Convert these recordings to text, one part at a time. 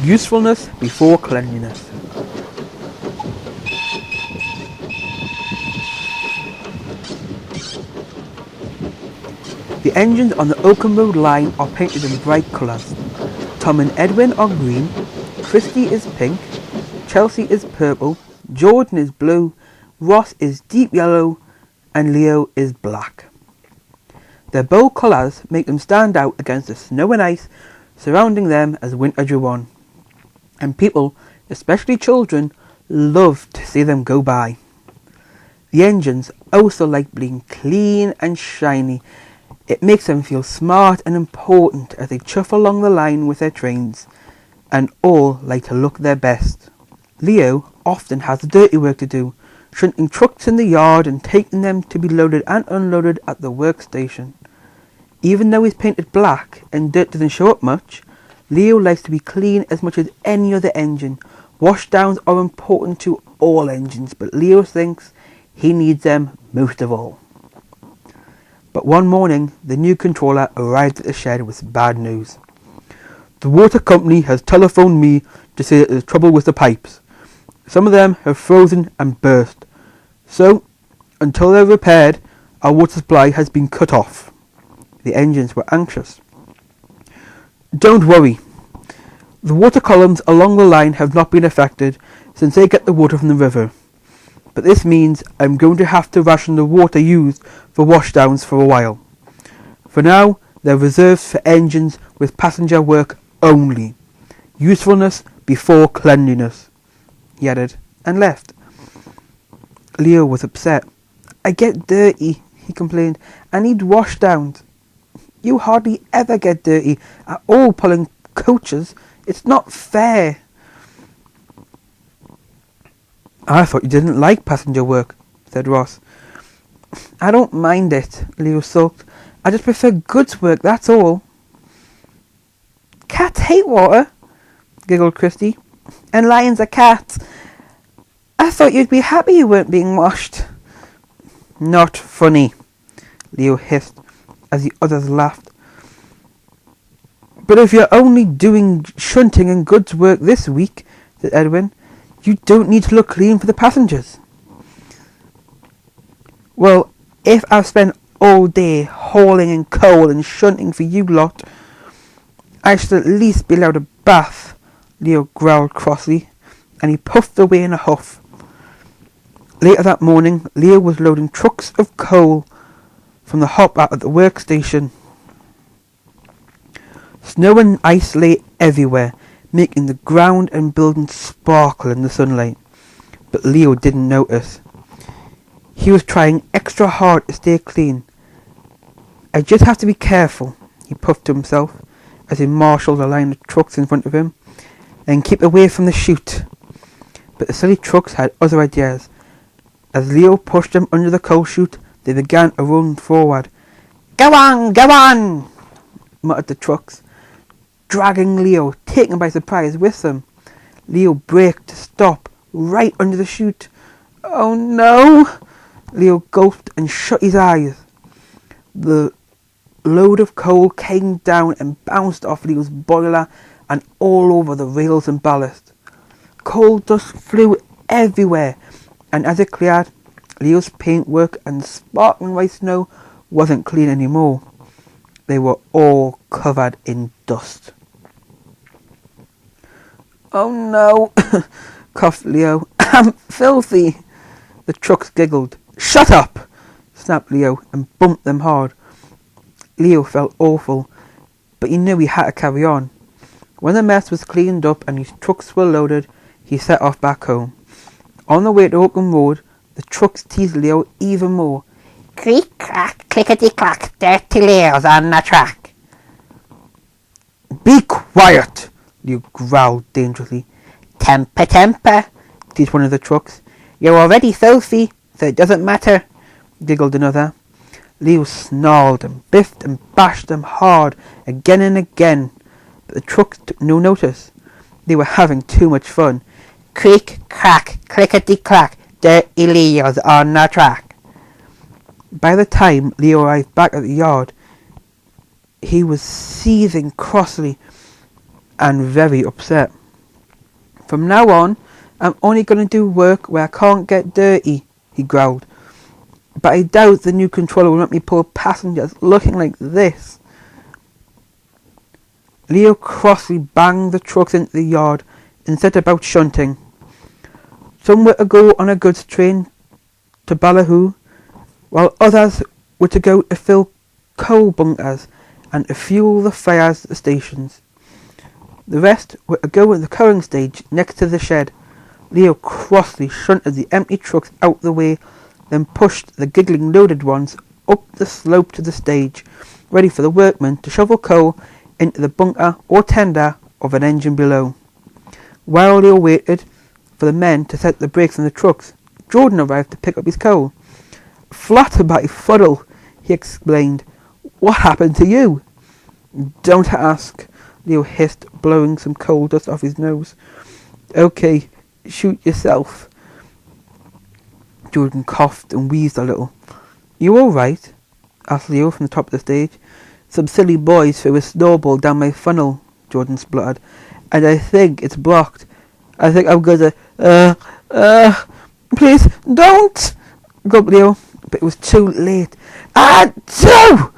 Usefulness before cleanliness. The engines on the Oakham Road line are painted in bright colours. Tom and Edwin are green, Christy is pink, Chelsea is purple, Jordan is blue, Ross is deep yellow, and Leo is black. Their bold colours make them stand out against the snow and ice surrounding them as winter drew on. And people, especially children, love to see them go by. The engines also like being clean and shiny. It makes them feel smart and important as they chuff along the line with their trains, and all like to look their best. Leo often has the dirty work to do, shunting trucks in the yard and taking them to be loaded and unloaded at the workstation. Even though he's painted black and dirt doesn't show up much, Leo likes to be clean as much as any other engine. Washdowns are important to all engines, but Leo thinks he needs them most of all. But one morning, the new controller arrived at the shed with bad news. The water company has telephoned me to say that there's trouble with the pipes. Some of them have frozen and burst. So, until they're repaired, our water supply has been cut off. The engines were anxious. Don't worry. The water columns along the line have not been affected since they get the water from the river. But this means I'm going to have to ration the water used for washdowns for a while. For now, they're reserved for engines with passenger work only. Usefulness before cleanliness, he added, and left. Leo was upset. I get dirty, he complained. I need washdowns. You hardly ever get dirty at all pulling coaches. It's not fair. I thought you didn't like passenger work, said Ross. I don't mind it, Leo sulked. I just prefer goods work, that's all. Cats hate water, giggled Christy. And lions are cats. I thought you'd be happy you weren't being washed. Not funny, Leo hissed as the others laughed. But if you're only doing shunting and goods work this week, said Edwin, you don't need to look clean for the passengers. Well, if I've spent all day hauling in coal and shunting for you lot, I should at least be allowed a bath, Leo growled crossly, and he puffed away in a huff. Later that morning, Leo was loading trucks of coal from the hopper at the workstation. Snow and ice lay everywhere, making the ground and buildings sparkle in the sunlight. But Leo didn't notice. He was trying extra hard to stay clean. I just have to be careful, he puffed to himself as he marshalled a line of trucks in front of him, and keep away from the chute. But the silly trucks had other ideas. As Leo pushed them under the coal chute, they began to run forward. Go on, muttered the trucks, dragging Leo, taken by surprise with them. Leo braked to stop right under the chute. Oh no! Leo gulped and shut his eyes. The load of coal came down and bounced off Leo's boiler and all over the rails and ballast. Coal dust flew everywhere, and as it cleared, Leo's paintwork and sparkling white snow wasn't clean anymore. They were all covered in dust. Oh no, coughed Leo. I'm filthy. The trucks giggled. Shut up, snapped Leo and bumped them hard. Leo felt awful, but he knew he had to carry on. When the mess was cleaned up and his trucks were loaded, he set off back home. On the way to Oakham Road, the trucks teased Leo even more. Creak, crack, clickety-clack, dirty Leo's on the track. Be quiet, Leo growled dangerously. Temper, teased one of the trucks. You're already filthy, so it doesn't matter, giggled another. Leo snarled and biffed and bashed them hard again and again, but the trucks took no notice. They were having too much fun. Creak, crack, clickety-clack, dirty Leo's on the track. By the time Leo arrived back at the yard, he was seething crossly and very upset. From now on, I'm only going to do work where I can't get dirty, he growled. But I doubt the new controller will let me pull passengers looking like this. Leo crossly banged the trucks into the yard and set about shunting. Some were to go on a goods train to Ballyhoo, while others were to go to fill coal bunkers and to fuel the fires at the stations. The rest were to go at the curling stage next to the shed. Leo crossly shunted the empty trucks out the way, then pushed the giggling loaded ones up the slope to the stage, ready for the workmen to shovel coal into the bunker or tender of an engine below. While Leo waited for the men to set the brakes on the trucks, Jordan arrived to pick up his coal. "Flat by fuddle," he explained. "What happened to you?" "Don't ask," Leo hissed, blowing some coal dust off his nose. "Okay, shoot yourself." Jordan coughed and wheezed a little. "You all right?" asked Leo from the top of the stage. "Some silly boys threw a snowball down my funnel," Jordan spluttered, "and I think it's blocked. I think I'm gonna, please don't," gulped Leo, but it was too late. "Achoo!"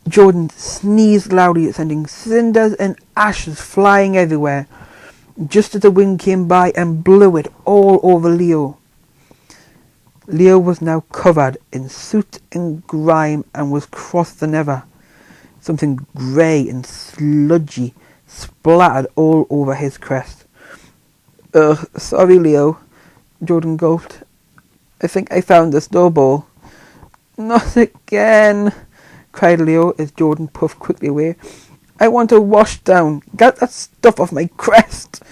Jordan sneezed loudly, sending cinders and ashes flying everywhere, just as the wind came by and blew it all over Leo. Leo was now covered in soot and grime and was crosser than ever. Something grey and sludgy splattered all over his crest. "Sorry, Leo," Jordan gulped. "I think I found the snowball." "Not again," cried Leo as Jordan puffed quickly away. "I want to wash down. Get that stuff off my crest."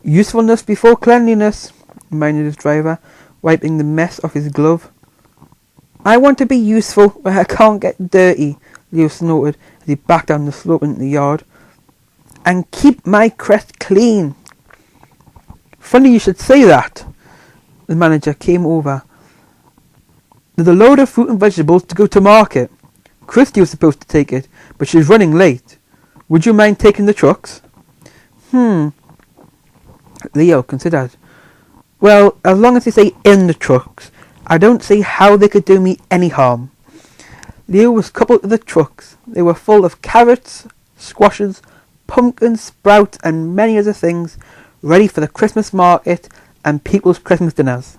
"Usefulness before cleanliness," reminded his driver, wiping the mess off his glove. "I want to be useful where I can't get dirty," Leo snorted as he backed down the slope into the yard. "And keep my crest clean." "Funny you should say that." The manager came over. "There's a load of fruit and vegetables to go to market. Christy was supposed to take it, but she's running late. Would you mind taking the trucks?" Leo considered. "Well, as long as they say in the trucks, I don't see how they could do me any harm." Leo was coupled to the trucks. They were full of carrots, squashes, pumpkins, sprouts, and many other things, ready for the Christmas market and people's Christmas dinners.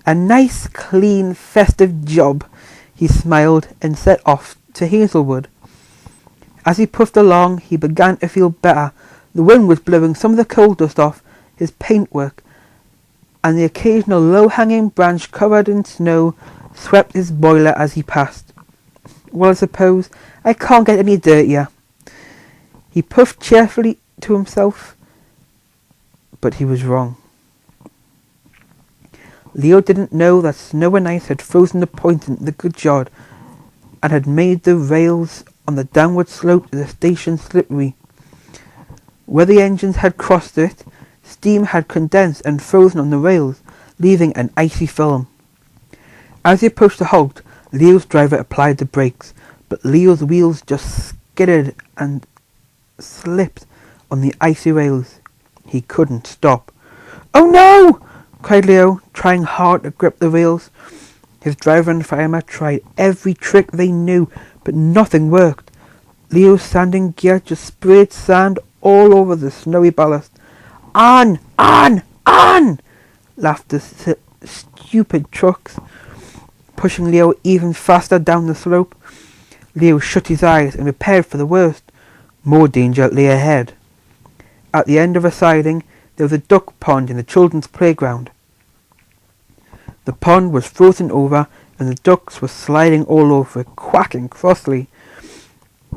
"A nice, clean, festive job," he smiled and set off to Hazelwood. As he puffed along, he began to feel better. The wind was blowing some of the coal dust off his paintwork, and the occasional low-hanging branch covered in snow swept his boiler as he passed. "Well, I suppose I can't get any dirtier," he puffed cheerfully to himself, but he was wrong. Leo didn't know that snow and ice had frozen the point in the goods yard and had made the rails on the downward slope to the station slippery. Where the engines had crossed it, steam had condensed and frozen on the rails, leaving an icy film. As he approached a halt, Leo's driver applied the brakes, but Leo's wheels just skidded and slipped on the icy rails. He couldn't stop. "Oh no!" cried Leo, trying hard to grip the rails. His driver and fireman tried every trick they knew, but nothing worked. Leo's sanding gear just sprayed sand all over the snowy ballast. On! Laughed the stupid trucks, pushing Leo even faster down the slope. Leo shut his eyes and prepared for the worst. More danger lay ahead. At the end of a siding, there was a duck pond in the children's playground. The pond was frozen over and the ducks were sliding all over it, quacking crossly.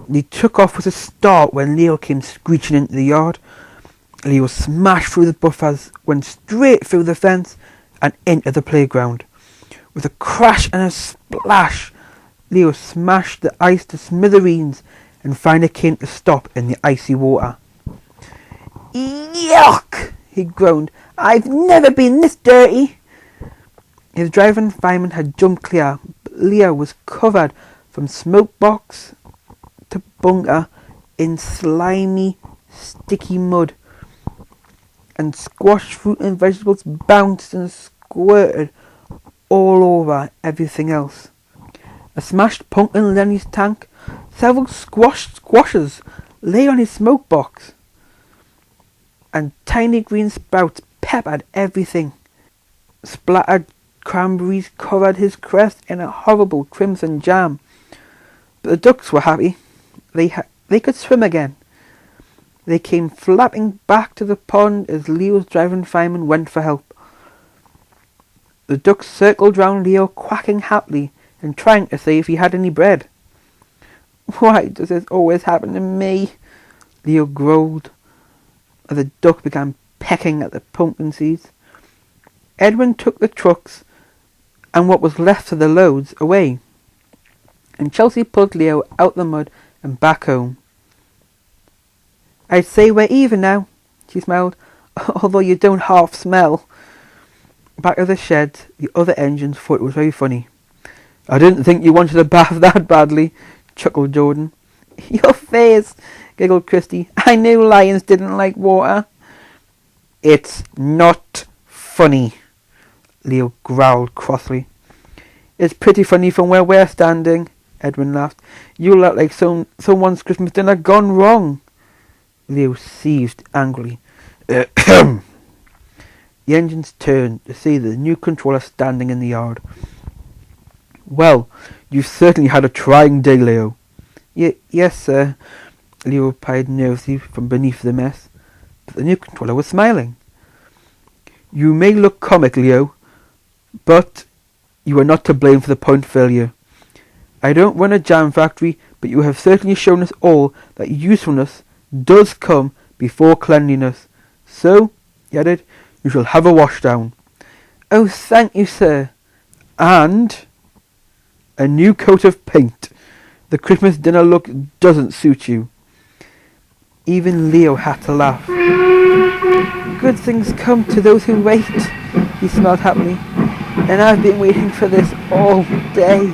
They took off with a start when Leo came screeching into the yard. Leo smashed through the buffers, went straight through the fence and into the playground. With a crash and a splash, Leo smashed the ice to smithereens and finally came to stop in the icy water. "Yuck!" he groaned. "I've never been this dirty." His driver and fireman had jumped clear, but Leo was covered from smoke box to bunker in slimy, sticky mud. and squashed fruit and vegetables bounced and squirted all over everything else. A smashed pumpkin in Lenny's tank. Several squashes lay on his smoke box. And tiny green sprouts peppered everything. Splattered cranberries covered his crest in a horrible crimson jam. But the ducks were happy. They could swim again. They came flapping back to the pond as Leo's driving fireman went for help. The ducks circled round Leo, quacking happily and trying to see if he had any bread. "Why does this always happen to me?" Leo growled as the duck began pecking at the pumpkin seeds. Edwin took the trucks and what was left of the loads away, and Chelsea pulled Leo out the mud and back home. "I'd say we're even now," she smiled, "although you don't half smell." Back at the shed, the other engines thought it was very funny. "I didn't think you wanted a bath that badly," chuckled Jordan. "Your face," giggled Christy. "I knew lions didn't like water." "It's not funny," Leo growled crossly. "It's pretty funny from where we're standing," Edwin laughed. "You look like someone's Christmas dinner gone wrong." Leo seethed angrily. The engines turned to see the new controller standing in the yard. "Well, you've certainly had a trying day, Leo." Yes, sir," Leo replied nervously from beneath the mess. But the new controller was smiling. "You may look comic, Leo, but you are not to blame for the point failure. I don't run a jam factory, but you have certainly shown us all that usefulness does come before cleanliness. So," he added, "you shall have a wash down." "Oh, thank you, sir." "And a new coat of paint. The Christmas dinner look doesn't suit you." Even Leo had to laugh. "Good things come to those who wait," he smiled happily. "And I've been waiting for this all day."